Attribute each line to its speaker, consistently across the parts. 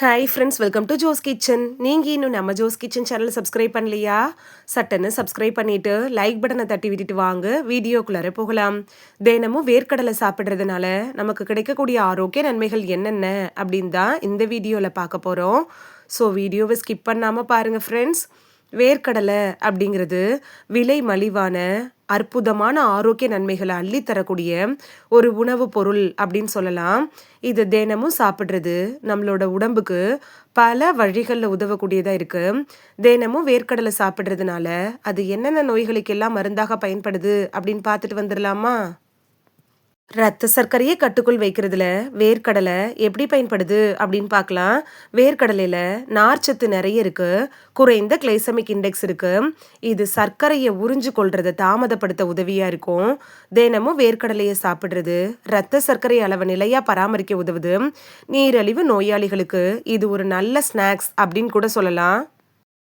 Speaker 1: Hi friends, welcome to Jo's kitchen. நீங்க இன்னும் நம்ம ஜோஸ் கிச்சன் சேனல் சப்ஸ்கிரைப் பண்ணலையா? சட்டுன்னு சப்ஸ்கிரைப் பண்ணிட்டு லைக் பட்டனை தட்டி விட்டுட்டு வாங்க வீடியோக்குள்ளார போகலாம். தினமும் வேர்க்கடலை சாப்பிடுறதுனால நமக்கு கிடைக்கக்கூடிய ஆரோக்கிய நன்மைகள் என்னென்ன அப்படின்னு தான் இந்த வீடியோல பார்க்க போறோம். ஸோ வீடியோவை ஸ்கிப் பண்ணாம பாருங்க ஃப்ரெண்ட்ஸ். வேர்க்கடலை அப்படிங்கிறது விலை மலிவான அற்புதமான ஆரோக்கிய நன்மைகளை அள்ளி தரக்கூடிய ஒரு உணவு பொருள் அப்படின்னு சொல்லலாம். இது தினமும் சாப்பிட்றது நம்மளோட உடம்புக்கு பல வழிகளில் உதவக்கூடியதா இருக்கு. தினமும் வேர்க்கடலை சாப்பிட்றதுனால அது என்னென்ன நோய்களுக்கெல்லாம் மருந்தாக பயன்படுது அப்படின்னு பார்த்துட்டு வந்துடலாமா? ரத்த சர்க்கரையை கட்டுக்குள் வைக்கிறதுல வேர்க்கடலை எப்படி பயன்படுது அப்படின்னு பார்க்கலாம். வேர்க்கடலையில நார்ச்சத்து நிறைய இருக்கு. குறைந்த கிளைசமிக் இண்டெக்ஸ் இருக்கு. இது சர்க்கரையை உறிஞ்சு கொள்றதை தாமதப்படுத்த உதவியா இருக்கும். தினமும் வேர்க்கடலையை சாப்பிடுறது ரத்த சர்க்கரை அளவை நிலையா பராமரிக்க உதவுது. நீரிழிவு நோயாளிகளுக்கு இது ஒரு நல்ல ஸ்நாக்ஸ் அப்படின்னு கூட சொல்லலாம்.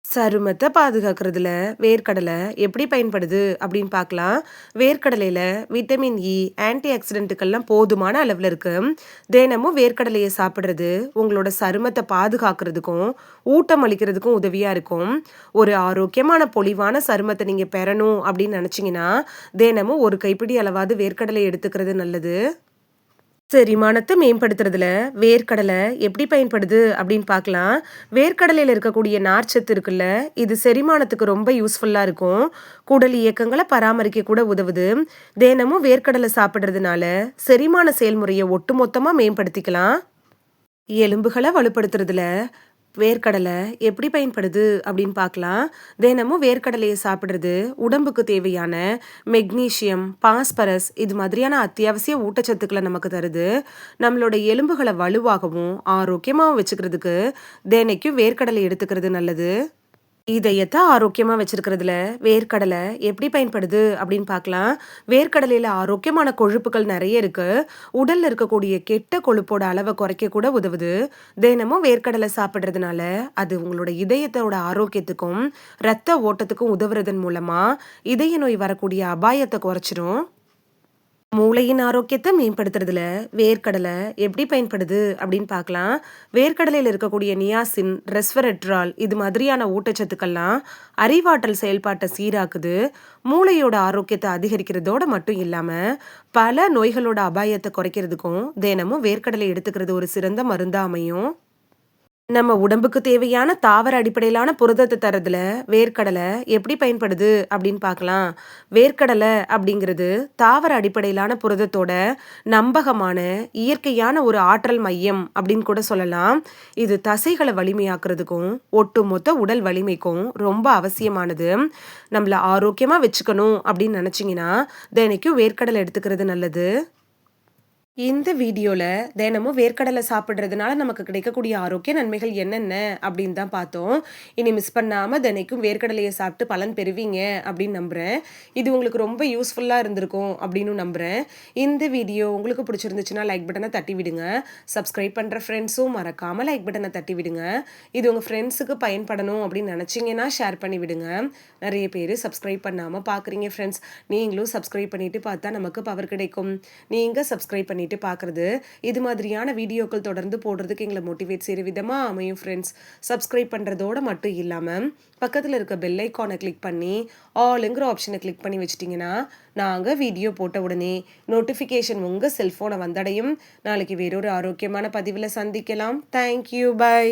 Speaker 1: சருமத்தை பாதுகாக்கிறதுல வேர்க்கடலை எப்படி பயன்படுது அப்படின்னு பார்க்கலாம். வேர்க்கடலையில விட்டமின் இ, ஆன்டி ஆக்சிடென்ட்டுகள்லாம் போதுமான அளவில் இருக்கு. தினமும் வேர்க்கடலையை சாப்பிட்றது உங்களோட சருமத்தை பாதுகாக்கிறதுக்கும் ஊட்டம் அளிக்கிறதுக்கும் உதவியா இருக்கும். ஒரு ஆரோக்கியமான பொலிவான சருமத்தை நீங்க பெறணும் அப்படின்னு நினைச்சீங்கன்னா தினமும் ஒரு கைப்பிடி அளவாவது வேர்க்கடலை எடுத்துக்கிறது நல்லது. செரிமானத்தை மேம்படுத்துறதுல வேர்க்கடலை எப்படி பயன்படுது அப்படின்னு பார்க்கலாம். வேர்க்கடலையில் இருக்கக்கூடிய நார்ச்சத்து இருக்குல்ல, இது செரிமானத்துக்கு ரொம்ப யூஸ்ஃபுல்லாக இருக்கும். குடல் இயக்கங்களை பராமரிக்க கூட உதவுது. தினமும் வேர்க்கடலை சாப்பிட்றதுனால செரிமான செயல்முறையை ஒட்டுமொத்தமாக மேம்படுத்திக்கலாம். எலும்புகளை வலுப்படுத்துறதுல வேர்க்கடலை எப்படி பயன்படுது அப்படின்னு பார்க்கலாம். தினமும் வேர்க்கடலையை சாப்பிட்றது உடம்புக்கு தேவையான மெக்னீசியம், பாஸ்பரஸ் இது மாதிரியான அத்தியாவசிய ஊட்டச்சத்துக்களை நமக்கு தருது. நம்மளோட எலும்புகளை வலுவாகவும் ஆரோக்கியமாகவும் வச்சுக்கிறதுக்கு தினைக்கும் வேர்க்கடலை எடுத்துக்கிறது நல்லது. இதயத்தை ஆரோக்கியமா வச்சிருக்கிறதுல வேர்க்கடலை எப்படி பயன்படுது அப்படின்னு பார்க்கலாம். வேர்க்கடலையில ஆரோக்கியமான கொழுப்புகள் நிறைய இருக்கு. உடல்ல இருக்கக்கூடிய கெட்ட கொழுப்போட அளவை குறைக்க கூட உதவுது. தினமும் வேர்க்கடலை சாப்பிடுறதுனால அது உங்களோட இதயத்தோட ஆரோக்கியத்துக்கும் ரத்த ஓட்டத்துக்கும் உதவுறதன் மூலமா இதய நோய் வரக்கூடிய அபாயத்தை குறைச்சிரும். மூளையின் ஆரோக்கியத்தை மேம்படுத்துறதுல வேர்க்கடலை எப்படி பயன்படுது அப்படின்னு பார்க்கலாம். வேர்க்கடலையில் இருக்கக்கூடிய நியாசின், ரெஸ்வரெட்ரால் இது மாதிரியான ஊட்டச்சத்துக்கள்லாம் அறிவாற்றல் செயல்பாட்டை சீராக்குது. மூளையோட ஆரோக்கியத்தை அதிகரிக்கிறதோட மட்டும் இல்லாம பல நோய்களோட அபாயத்தை குறைக்கிறதுக்கும் தினமும் வேர்க்கடலை எடுத்துக்கிறது ஒரு சிறந்த மருந்தா அமையும். நம்ம உடம்புக்கு தேவையான தாவர அடிப்படையிலான புரதத்தை தரதுல வேர்க்கடலை எப்படி பயன்படுது அப்படின்னு பார்க்கலாம். வேர்க்கடலை அப்படிங்கிறது தாவர அடிப்படையிலான புரதத்தோட நம்பகமான இயற்கையான ஒரு ஆற்றல் மையம் அப்படின்னு கூட சொல்லலாம். இது தசைகளை வலிமையாக்குறதுக்கும் ஒட்டுமொத்த உடல் வலிமைக்கும் ரொம்ப அவசியமானது. நம்மள ஆரோக்கியமா வச்சுக்கணும் அப்படின்னு நினைச்சீங்கன்னா தினைக்கும் வேர்க்கடலை எடுத்துக்கிறது நல்லது. இந்த வீடியோல தினமும் வேர்க்கடலை சாப்பிட்றதுனால நமக்கு கிடைக்கக்கூடிய ஆரோக்கிய நன்மைகள் என்னென்ன அப்படின்னு தான் பார்த்தோம். இனி மிஸ் பண்ணாம தினைக்கும் வேர்க்கடலையை சாப்பிட்டு பலன் பெறுவீங்க அப்படின்னு நம்புறேன். இது உங்களுக்கு ரொம்ப யூஸ்ஃபுல்லா இருந்திருக்கும் அப்படின்னு நம்புறேன். இந்த வீடியோ உங்களுக்கு பிடிச்சிருந்துச்சுன்னா லைக் பட்டனை தட்டி விடுங்க. சப்ஸ்கிரைப் பண்ற ஃப்ரெண்ட்ஸும் மறக்காம லைக் பட்டனை தட்டி விடுங்க. இது உங்க ஃப்ரெண்ட்ஸுக்கு பயன்படணும் அப்படின்னு நினைச்சீங்கன்னா ஷேர் பண்ணி விடுங்க. நிறைய பேர் சப்ஸ்கிரைப் பண்ணாம பாக்குறீங்க ஃப்ரெண்ட்ஸ். நீங்களும் சப்ஸ்கிரைப் பண்ணிட்டு பார்த்தா நமக்கு பவர் கிடைக்கும். நீங்க சப்ஸ்கிரைப் பண்ணி பார்க்கறது இது மாதிரியான வீடியோக்கள் தொடர்ந்து போடுறதுக்கு எங்களை மோட்டிவேட் செய்கிற விதமாக அமையும் ஃப்ரெண்ட்ஸ். சப்ஸ்கிரைப் பண்ணுறதோட மட்டும் இல்லாமல் பக்கத்தில் இருக்க பெல் ஐக்கானை கிளிக் பண்ணி ஆளுங்கிற ஆப்ஷனை கிளிக் பண்ணி வச்சிட்டிங்கன்னா நாங்கள் வீடியோ போட்ட உடனே நோட்டிஃபிகேஷன் உங்கள் செல்ஃபோனை வந்தடையும். நாளைக்கு வேறொரு ஆரோக்கியமான பதிவில் சந்திக்கலாம். Thank you, by.